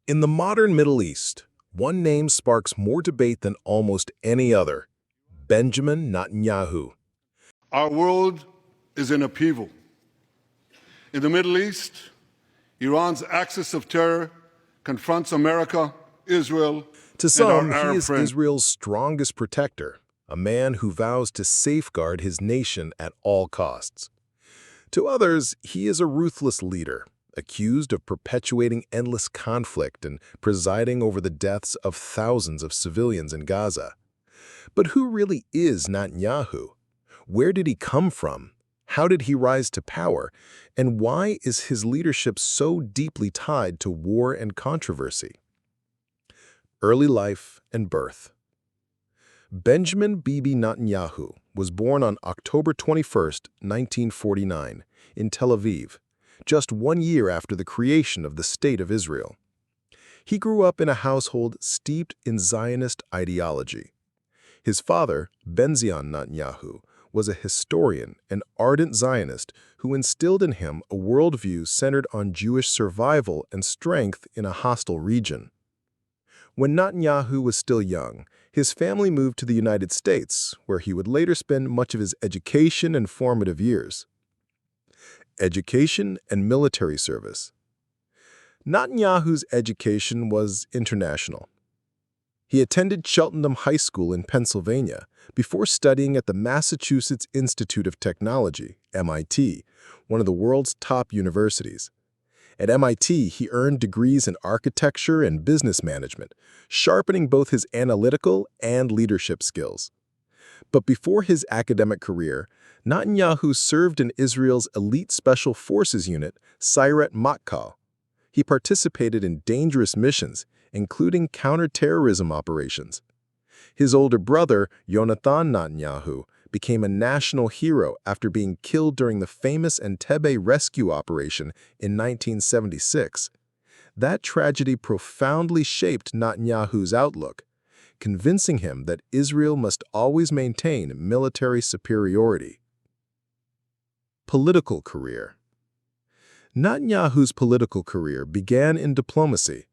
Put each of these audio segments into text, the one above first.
In the modern Middle East, one name sparks more debate than almost any other: Benjamin Netanyahu. Our world is in upheaval. In the Middle East, Iran's axis of terror confronts America, Israel, To and our some, he Arab is friends. Israel's strongest protector, a man who vows to safeguard his nation at all costs. To others, he is a ruthless leader, accused of perpetuating endless conflict and presiding over the deaths of thousands of civilians in Gaza. But who really is Netanyahu? Where did he come from? How did he rise to power? And why is his leadership so deeply tied to war and controversy? Early life and birth. Benjamin Bibi Netanyahu was born on October 21, 1949, in Tel Aviv, just 1 year after the creation of the State of Israel. He grew up in a household steeped in Zionist ideology. His father, Benzion Netanyahu, was a historian and ardent Zionist who instilled in him a worldview centered on Jewish survival and strength in a hostile region. When Netanyahu was still young, his family moved to the United States, where he would later spend much of his education and formative years. Education and military service. Netanyahu's education was international. He attended Cheltenham High School in Pennsylvania before studying at the Massachusetts Institute of Technology, MIT, one of the world's top universities. At MIT, he earned degrees in architecture and business management, sharpening both his analytical and leadership skills. But before his academic career, Netanyahu served in Israel's elite special forces unit, Sayeret Matkal. He participated in dangerous missions, including counterterrorism operations. His older brother, Yonatan Netanyahu, became a national hero after being killed during the famous Entebbe rescue operation in 1976. That tragedy profoundly shaped Netanyahu's outlook, convincing him that Israel must always maintain military superiority. Political career. Netanyahu's political career began in diplomacy.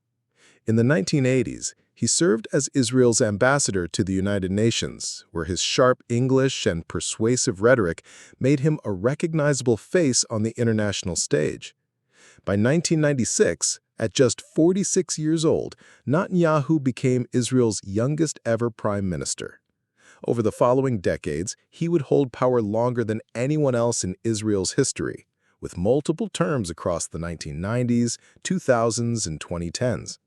In the 1980s, he served as Israel's ambassador to the United Nations, where his sharp English and persuasive rhetoric made him a recognizable face on the international stage. By 1996, at just 46 years old, Netanyahu became Israel's youngest ever prime minister. Over the following decades, he would hold power longer than anyone else in Israel's history, with multiple terms across the 1990s, 2000s, and 2010s.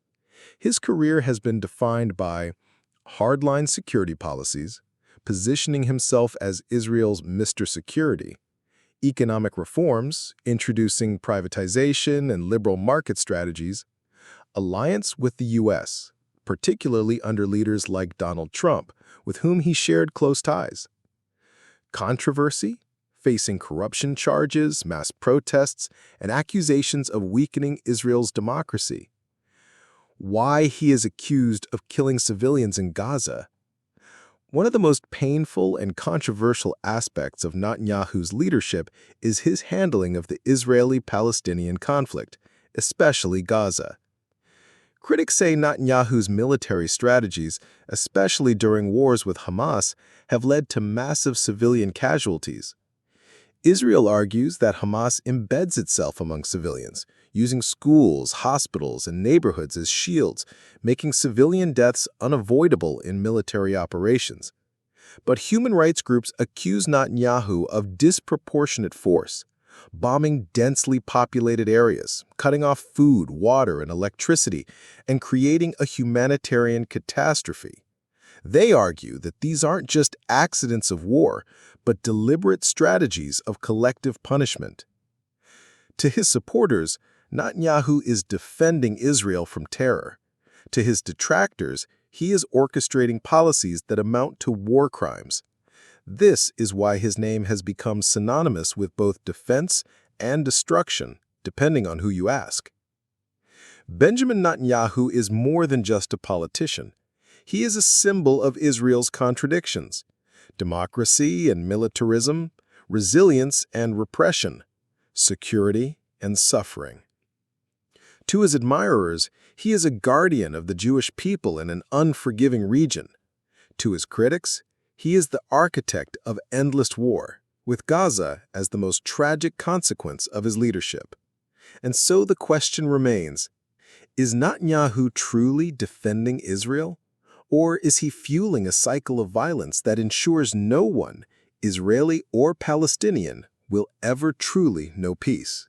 His career has been defined by hardline security policies, positioning himself as Israel's Mr. Security, economic reforms, introducing privatization and liberal market strategies, alliance with the U.S., particularly under leaders like Donald Trump, with whom he shared close ties, controversy, facing corruption charges, mass protests, and accusations of weakening Israel's democracy, why he is accused of killing civilians in Gaza. One of the most painful and controversial aspects of Netanyahu's leadership is his handling of the Israeli-Palestinian conflict, especially Gaza. Critics say Netanyahu's military strategies, especially during wars with Hamas, have led to massive civilian casualties. Israel argues that Hamas embeds itself among civilians, using schools, hospitals, and neighborhoods as shields, making civilian deaths unavoidable in military operations. But human rights groups accuse Netanyahu of disproportionate force, bombing densely populated areas, cutting off food, water, and electricity, and creating a humanitarian catastrophe. They argue that these aren't just accidents of war, but deliberate strategies of collective punishment. To his supporters, Netanyahu is defending Israel from terror. To his detractors, he is orchestrating policies that amount to war crimes. This is why his name has become synonymous with both defense and destruction, depending on who you ask. Benjamin Netanyahu is more than just a politician. He is a symbol of Israel's contradictions: democracy and militarism, resilience and repression, security and suffering. To his admirers, he is a guardian of the Jewish people in an unforgiving region. To his critics, he is the architect of endless war, with Gaza as the most tragic consequence of his leadership. And so the question remains, is Netanyahu truly defending Israel? Or is he fueling a cycle of violence that ensures no one, Israeli or Palestinian, will ever truly know peace?